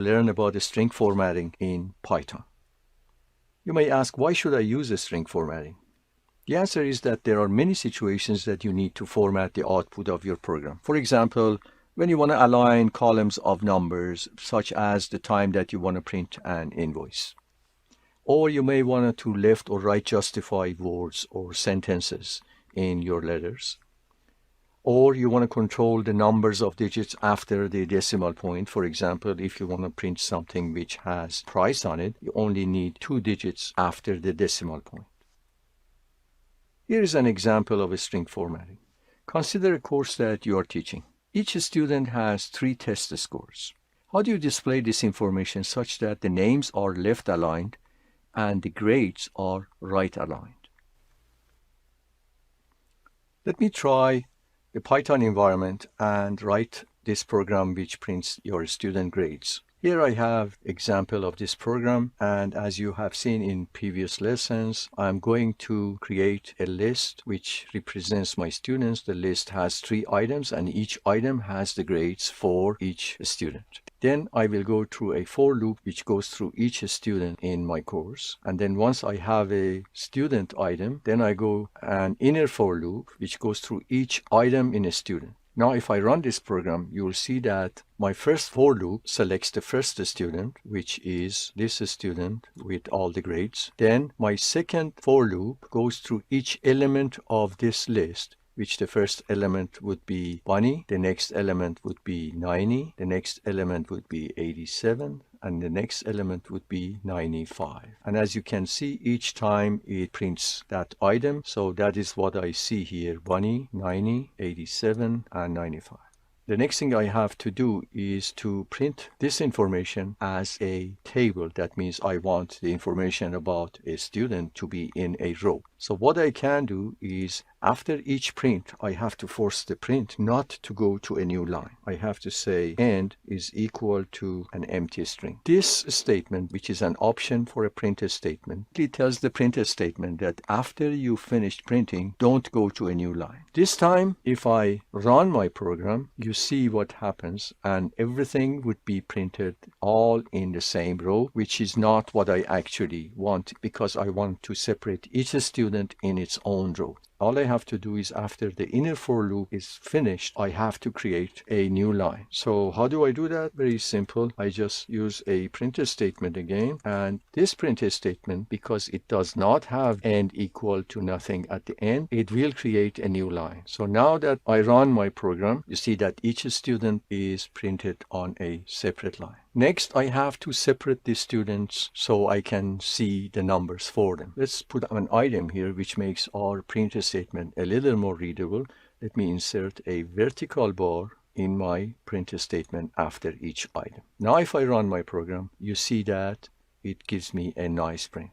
Learn about the string formatting in Python. You may ask, why should I use a string formatting? The answer is that there are many situations that you need to format the output of your program. For example, when you want to align columns of numbers, such as the time that you want to print an invoice. Or you may want to left or right justify words or sentences in your letters. Or you want to control the numbers of digits after the decimal point. For example, if you want to print something which has price on it, you only need 2 digits after the decimal point. Here is an example of a string formatting. Consider a course that you are teaching. Each student has 3 test scores. How do you display this information such that the names are left aligned and the grades are right aligned? Let me try the Python environment and write this program which prints your student grades. Here I have example of this program, and as you have seen in previous lessons, I'm going to create a list which represents my students. The list has 3 items and each item has the grades for each student. Then I will go through a for loop which goes through each student in my course. And then once I have a student item, then I go an inner for loop which goes through each item in a student. Now, if I run this program, you will see that my first for loop selects the first student, which is this student with all the grades. Then my second for loop goes through each element of this list, which the first element would be Bunny, the next element would be 90, the next element would be 87, and the next element would be 95. And as you can see, each time it prints that item. So that is what I see here: Bunny, 90, 87, and 95. The next thing I have to do is to print this information as a table. That means I want the information about a student to be in a row. So what I can do is, after each print, I have to force the print not to go to a new line. I have to say end is equal to an empty string. This statement, which is an option for a printf statement, it tells the printf statement that after you finished printing, don't go to a new line. This time, if I run my program, you see what happens, and everything would be printed all in the same row, which is not what I actually want, because I want to separate each student in its own row. All I have to do is, after the inner for loop is finished, I have to create a new line. So how do I do that? Very simple. I just use a printf statement again, and this printf statement, because it does not have end equal to nothing at the end, it will create a new line. So now that I run my program, you see that each student is printed on a separate line. Next, I have to separate the students so I can see the numbers for them. Let's put an item here which makes our printf statement a little more readable. Let me insert a vertical bar in my printf statement after each item. Now if I run my program, you see that it gives me a nice print.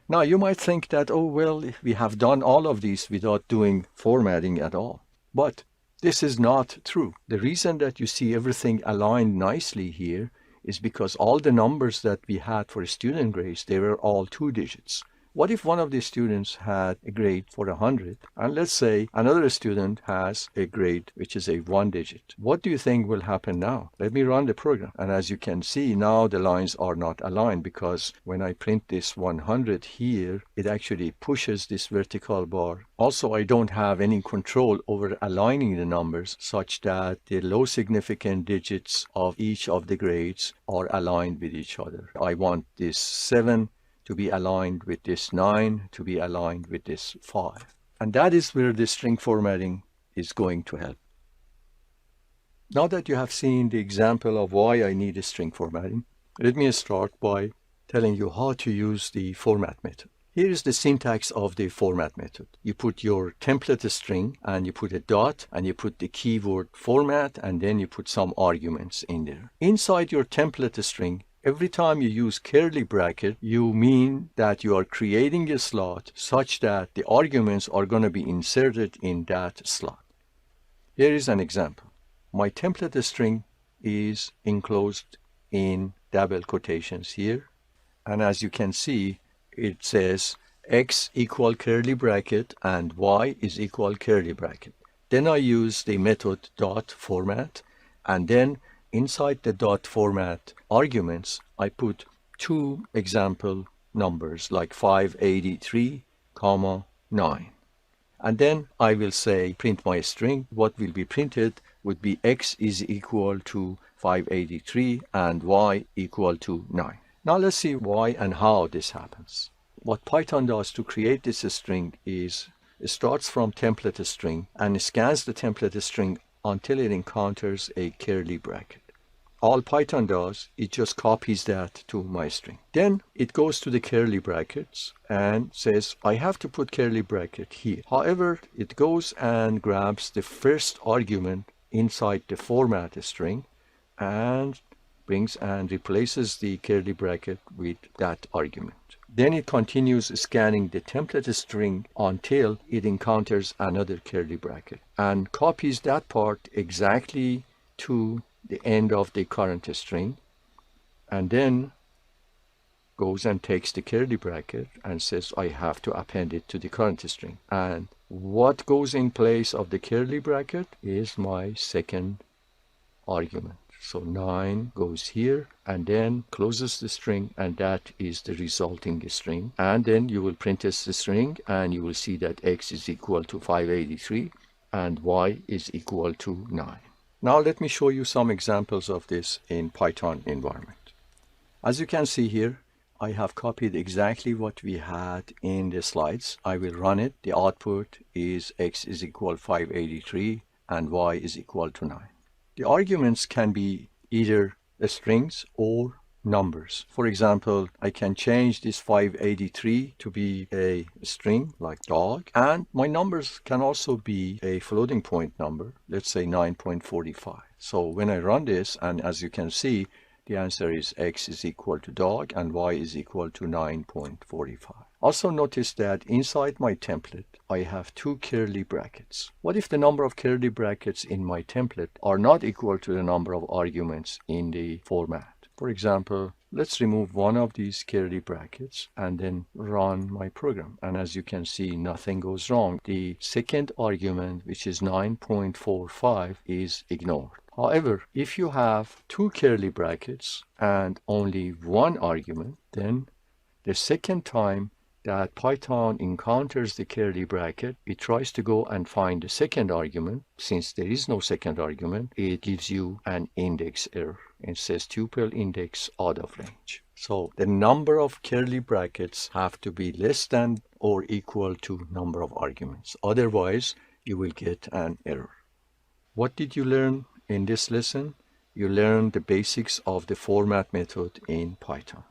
Now you might think that, oh well, we have done all of these without doing formatting at all. But this is not true. The reason that you see everything aligned nicely here is because all the numbers that we had for student grades, they were all 2 digits. What if one of the students had a grade for 100, and let's say another student has a grade which is a 1 digit? What do you think will happen now? Let me run the program. And as you can see, now the lines are not aligned, because when I print this 100 here, it actually pushes this vertical bar. Also, I don't have any control over aligning the numbers such that the low significant digits of each of the grades are aligned with each other. I want this 7 to be aligned with this 9, to be aligned with this 5. And that is where the string formatting is going to help. Now that you have seen the example of why I need a string formatting, let me start by telling you how to use the format method. Here is the syntax of the format method. You put your template string, and you put a dot, and you put the keyword format, and then you put some arguments in there. Inside your template string, every time you use curly bracket, you mean that you are creating a slot such that the arguments are going to be inserted in that slot. Here is an example. My template string is enclosed in double quotations here. And as you can see, it says x equal curly bracket and y is equal curly bracket. Then I use the method dot format, and then Inside the dot format arguments, I put two example numbers like 583, comma 9. And then I will say print my string. What will be printed would be x is equal to 583 and y equal to 9. Now let's see why and how this happens. What Python does to create this string is it starts from template string and scans the template string until it encounters a curly bracket. All Python does, it just copies that to my string. Then it goes to the curly brackets and says, I have to put curly bracket here. However, it goes and grabs the first argument inside the format string and brings and replaces the curly bracket with that argument. Then it continues scanning the template string until it encounters another curly bracket and copies that part exactly to the end of the current string, and then goes and takes the curly bracket and says I have to append it to the current string. And what goes in place of the curly bracket is my second argument. So 9 goes here and then closes the string, and that is the resulting string. And then you will print this string and you will see that x is equal to 583 and y is equal to 9. Now let me show you some examples of this in Python environment. As you can see here, I have copied exactly what we had in the slides. I will run it. The output is x is equal 583 and y is equal to 9. The arguments can be either strings or numbers. For example, I can change this 583 to be a string like dog, and my numbers can also be a floating point number, let's say 9.45. So when I run this, and as you can see, the answer is x is equal to dog and y is equal to 9.45. Also notice that inside my template, I have two curly brackets. What if the number of curly brackets in my template are not equal to the number of arguments in the format? For example, let's remove one of these curly brackets and then run my program. And as you can see, nothing goes wrong. The second argument, which is 9.45, is ignored. However, if you have two curly brackets and only one argument, then the second time that Python encounters the curly bracket, it tries to go and find the second argument. Since there is no second argument, it gives you an index error. It says tuple index out of range. So the number of curly brackets have to be less than or equal to number of arguments. Otherwise, you will get an error. What did you learn in this lesson? You learned the basics of the format method in Python.